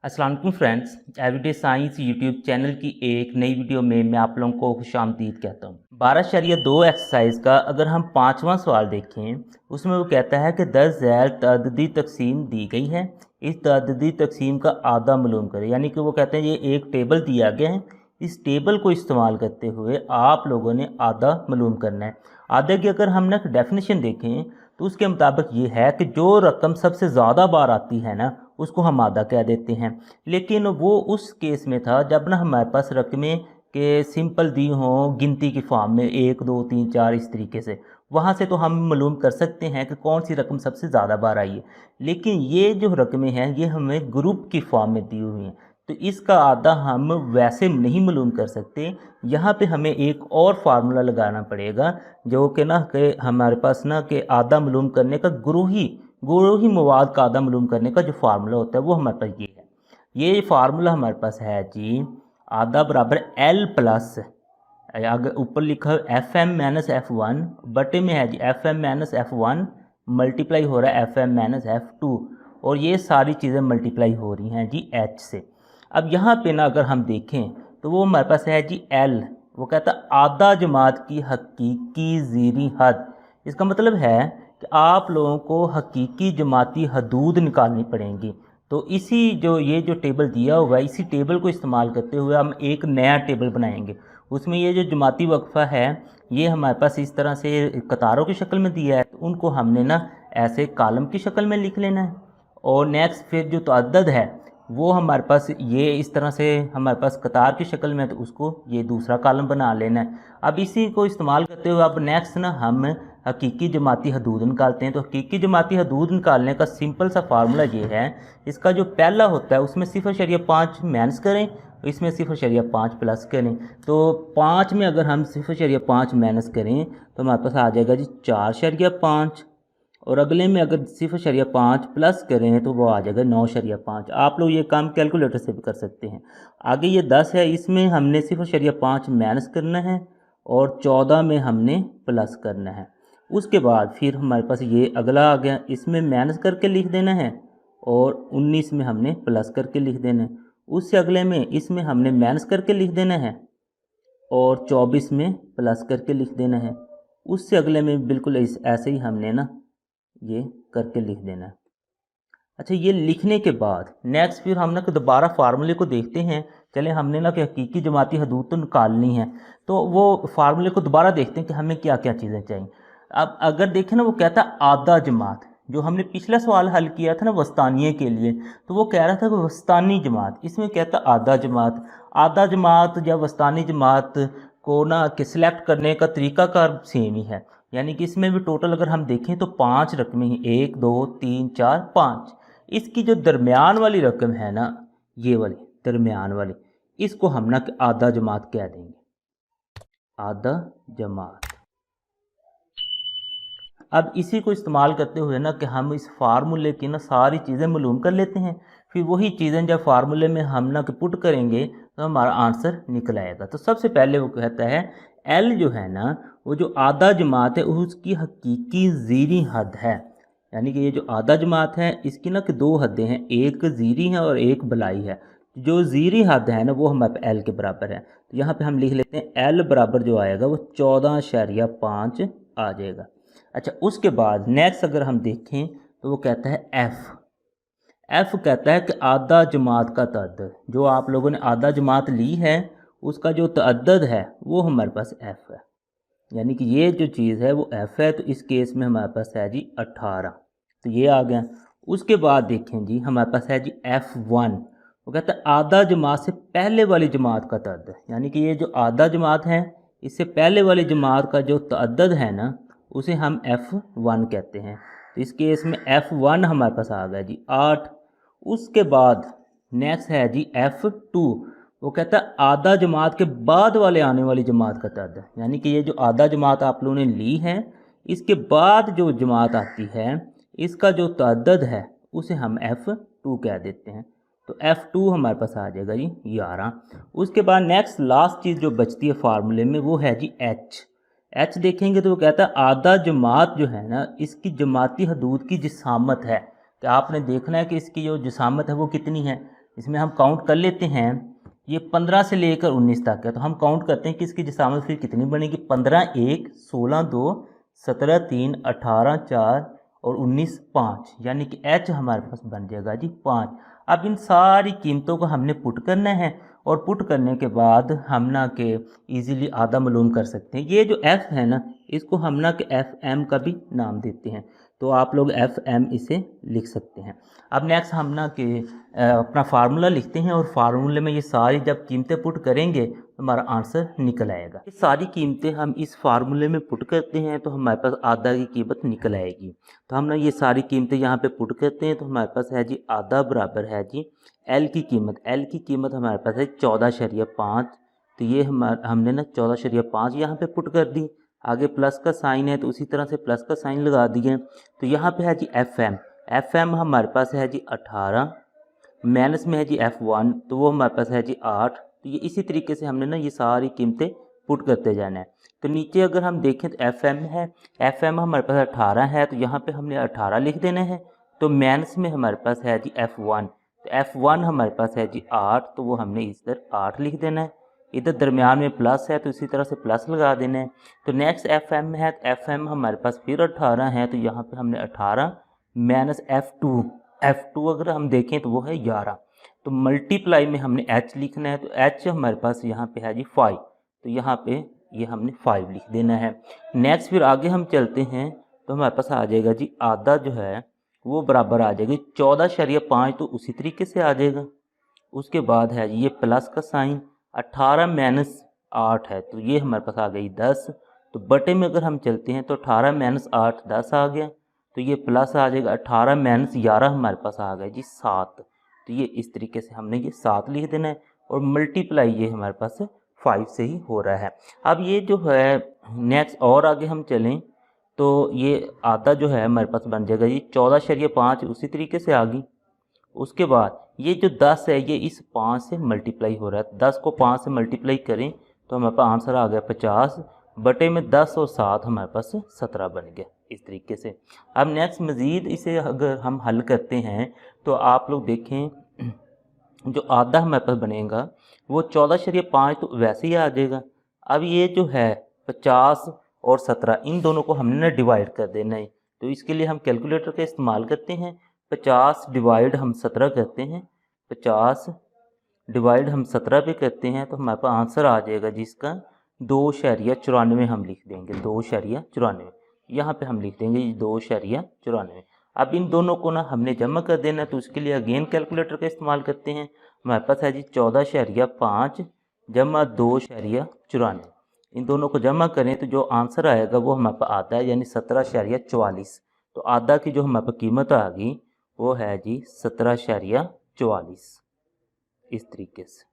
अस्सलाम वालेकुम friends, everyday science YouTube channel की एक नई वीडियो में मैं आप लोगों को खुशामदीद कहता हूँ। 12.2 एक्सरसाइज का अगर हम पाँचवा सवाल देखें, उसमें वो कहता है कि 10 ज़ैल तअद्दुदी तकसीम दी गई है, इस तअद्दुदी तकसीम का आधा मालूम करें। यानी कि वो कहते हैं ये एक टेबल दिया गया है, इस टेबल को इस्तेमाल करते हुए आप लोगों ने आधा मालूम करना है। आधे की अगर हम ना डेफिनेशन देखें तो उसके मुताबिक ये है कि जो रकम सबसे ज़्यादा बार आती है ना उसको हम आधा कह देते हैं। लेकिन वो उस केस में था जब ना हमारे पास रकमें के सिंपल दी हों गिनती की फॉर्म में 1 2 3 4 इस तरीके से, वहाँ से तो हम मालूम कर सकते हैं कि कौन सी रकम सबसे ज़्यादा बार आई है। लेकिन ये जो रकमें हैं ये हमें ग्रुप की फॉर्म में दी हुई हैं, तो इसका आधा हम वैसे नहीं मालूम कर सकते। यहाँ पे हमें एक और फार्मूला लगाना पड़ेगा जो कि ना कि हमारे पास ना कि आधा मालूम करने का गुरूही मवाद का आधा मालूम करने का जो फार्मूला होता है वो हमारे पास ये है। ये फार्मूला हमारे पास है जी, आधा बराबर एल प्लस, अगर ऊपर लिखा है F M minus F one, बटे में है जी F M minus F one multiply हो रहा है F M minus F two, और ये सारी चीज़ें मल्टीप्लाई हो रही हैं जी एच से। अब यहाँ पे ना अगर हम देखें तो वो हमारे पास है जी एल, वो कहता है आधा जमात की हकीकी ज़ीरी हद। इसका मतलब है कि आप लोगों को हकीकी जमाती हदूद निकालनी पड़ेंगी। तो इसी जो टेबल दिया हुआ है, इसी टेबल को इस्तेमाल करते हुए हम एक नया टेबल बनाएंगे। उसमें ये जो जमाती वक्फ़ा है ये हमारे पास इस तरह से कतारों की शक्ल में दिया है, तो उनको हमने ना ऐसे कॉलम की शक्ल में लिख लेना है। और नेक्स्ट फिर जो तअद्दद है वो हमारे पास ये इस तरह से हमारे पास कतार की शक्ल में, तो उसको ये दूसरा कॉलम बना लेना है। अब इसी को इस्तेमाल करते हुए अब नेक्स्ट ना हम हकीकी जमाती हदूद निकालते हैं। तो हकीकी जमाती हदूद निकालने का सिंपल सा फार्मूला ये है, इसका जो पहला होता है उसमें 0.5 माइनस करें, इसमें 0.5 प्लस करें। तो 5 में अगर हम 0.5 माइनस करें तो हमारे पास आ जाएगा जी 4.5, और अगले में अगर 0.5 प्लस करें तो वो आ जाएगा 9.5। आप लोग ये काम कैलकुलेटर से भी कर सकते हैं। आगे ये 10 है, इसमें हमने 0.5 माइनस करना है और 14 में हमने प्लस करना है। उसके बाद फिर हमारे पास ये अगला आ गया, इसमें माइनस करके लिख देना है और 19 में हमने प्लस करके लिख देना है। उससे अगले में इसमें हमने माइनस करके लिख देना है और 24 में प्लस करके लिख देना है। उससे अगले में बिल्कुल ऐसे ही हमने ना ये करके लिख देना है। अच्छा, ये लिखने के बाद नेक्स्ट फिर हम ना दोबारा फार्मूले को देखते हैं। चले हमने ना कि हकीकी जमाती हदूद तो निकालनी है, तो वो फार्मूले को दोबारा देखते हैं कि हमें क्या क्या चीज़ें चाहिए। अब अगर देखें ना, वो कहता है आधा जमात, जो हमने पिछला सवाल हल किया था ना वस्तानिये के लिए, तो वो कह रहा था कि वस्तानी जमात, इसमें कहता आधा जमात। आधा जमात या वस्तानी जमात को ना कि सिलेक्ट करने का तरीकाकार सेम ही है। यानी कि इसमें भी टोटल अगर हम देखें तो 5 रकमें हैं, 1 2 3 4 5। इसकी जो दरमियान वाली रकम है ना, ये वाली दरमियान वाली, इसको हम ना आधा जमात कह देंगे, आधा जमात। अब इसी को इस्तेमाल करते हुए ना कि हम इस फार्मूले की ना सारी चीज़ें मालूम कर लेते हैं। फिर वही चीज़ें जब फार्मूले में हम ना कि पुट करेंगे तो हमारा आंसर निकल आएगा। तो सबसे पहले वो कहता है एल जो है ना, वो जो आधा जमात है उसकी हकीकी ज़ीरी हद है। यानी कि ये जो आधा जमात है इसकी ना कि 2 हदें हैं, एक ज़ीरी है और एक बलाई है। जो ज़ीरी हद है ना वो हमारे एल के बराबर है, तो यहाँ पे हम लिख लेते हैं एल बराबर जो आएगा वो 14.5 आ जाएगा। अच्छा, उसके बाद नेक्स्ट अगर हम देखें तो वो कहता है एफ़ कहता है कि आधा जमात का तअद्दद, जो आप लोगों ने आधा जमात ली है उसका जो तअद्दद है वो हमारे पास एफ़ है। यानी कि ये जो चीज़ है वो एफ़ है, तो इस केस में हमारे पास है जी 18, तो ये आ गया। उसके बाद देखें जी हमारे पास है जी F1, वो कहता है आधा जमात से पहले वाली जमात का तअद्दद। यानी कि ये जो आधा जमात है इससे पहले वाली जमात का जो तअद्दद है ना उसे हम F1 कहते हैं। तो इस केस में F1 हमारे पास आ गया जी 8। उसके बाद नेक्स्ट है जी F2, वो कहता है आधा जमात के बाद वाले आने वाली जमात का तअद्दद। यानी कि ये जो आधा जमात आप लोगों ने ली है इसके बाद जो जमात आती है इसका जो तअद्दद है उसे हम F2 कह देते हैं। तो F2 हमारे पास आ जाएगा जी 11। उसके बाद नेक्स्ट लास्ट चीज़ जो बचती है फार्मूले में वो है जी एच देखेंगे तो वो कहता है आधा जमात जो है ना इसकी जमाती हदूद की जिसामत है, कि आपने देखना है कि इसकी जो जिसामत है वो कितनी है। इसमें हम काउंट कर लेते हैं, ये 15 से लेकर 19 तक है, तो हम काउंट करते हैं कि इसकी जिसामत फिर कितनी बनेगी। 15 1, 16 2, 17 3, 18 4 और 19 5, यानी कि एच हमारे पास बन जाएगा जी 5। अब इन सारी कीमतों को हमने पुट करना है, और पुट करने के बाद हम ना के इजीली आधा मालूम कर सकते हैं। ये जो एफ है ना, इसको हम ना के एफ एम का भी नाम देते हैं, तो आप लोग एफ एम इसे लिख सकते हैं। अब नेक्स्ट हम ना के अपना फार्मूला लिखते हैं, और फार्मूले में ये सारी जब कीमतें पुट करेंगे तो हमारा आंसर निकल आएगा। ये सारी कीमतें हम इस फार्मूले में पुट करते हैं तो हमारे पास आधा की कीमत निकल आएगी। तो हम ना ये सारी कीमतें यहाँ पे पुट करते हैं, तो हमारे पास है जी आधा बराबर है जी एल की कीमत। एल की कीमत हमारे पास है 14.5, तो ये हमने ना 14.5 यहाँ पे पुट कर दी। आगे प्लस का साइन है तो उसी तरह से प्लस का साइन लगा दिए। तो यहाँ पे है जी एफ एम। एफ एम हमारे पास है जी 18, माइनस में है जी F1, तो वो हमारे पास है जी 8। तो ये इसी तरीके से हमने ना ये सारी कीमतें पुट करते जाना है। तो नीचे अगर हम देखें तो FM है, FM हमारे पास 18 है, तो यहाँ पे हमने 18 लिख देना है। तो माइनस में हमारे पास है जी F1, तो F1 हमारे पास है जी 8, तो वो हमने इधर 8 लिख देना है। इधर दरमियान में प्लस है तो इसी तरह से प्लस लगा देना है। तो नेक्स्ट FM है, तो FM हमारे पास फिर 18 है, तो यहाँ पे हमने 18 माइनस F2 अगर हम देखें तो वो है 11। तो मल्टीप्लाई में हमने H लिखना है, तो H हमारे पास यहाँ पे है जी 5, तो यहाँ पे ये हमने 5 लिख देना है। नेक्स्ट फिर आगे हम चलते हैं, तो हमारे पास आ जाएगा जी आधा जो है वो बराबर आ जाएगी 14.5, तो उसी तरीके से आ जाएगा। उसके बाद है जी ये प्लस का साइन, 18 माइनस 8 है, तो ये हमारे पास आ गई 10। तो बटे में अगर हम चलते हैं तो 18 माइनस 8 10 आ गया, तो ये प्लस आ जाएगा। 18 माइनस 11 हमारे पास आ गया जी 7, तो ये इस तरीके से हमने ये 7 लिख देना है, और मल्टीप्लाई ये हमारे पास 5 से ही हो रहा है। अब ये जो है नेक्स्ट और आगे हम चलें तो ये आधा जो है हमारे पास बन जाएगा जी 14.5, उसी तरीके से आ गई। उसके बाद ये जो 10 है ये इस 5 से मल्टीप्लाई हो रहा है, 10 को 5 से मल्टीप्लाई करें तो हमारे पास आंसर आ गया 50, बटे में 10 और 7 हमारे पास 17 बन गया इस तरीके से। अब नेक्स्ट मज़ीद इसे अगर हम हल करते हैं तो आप लोग देखें जो आधा हमारे पास बनेगा वो 14.5, तो वैसे ही आ जाएगा। अब ये जो है 50 और 17 इन दोनों को हमने ना डिवाइड कर देना है, तो इसके लिए हम कैलकुलेटर का इस्तेमाल करते हैं। 50 डिवाइड हम 17 करते हैं, 50 डिवाइड हम 17 पे करते हैं, तो हमारे पास आंसर आ जाएगा जिसका 2.94 हम लिख देंगे। 2.94 यहाँ पे हम लिख देंगे 2.94। अब इन दोनों को ना हमने जमा कर देना है, तो उसके लिए अगेन कैलकुलेटर का इस्तेमाल करते हैं। हमारे पास है जी 14.5 जमा 2.94, इन दोनों को जमा करें तो जो आंसर आएगा वो हमारे पास आता है यानी 17.44। तो आधा की जो हमारे पास कीमत आ गई वो है जी 17.44 इस तरीके से।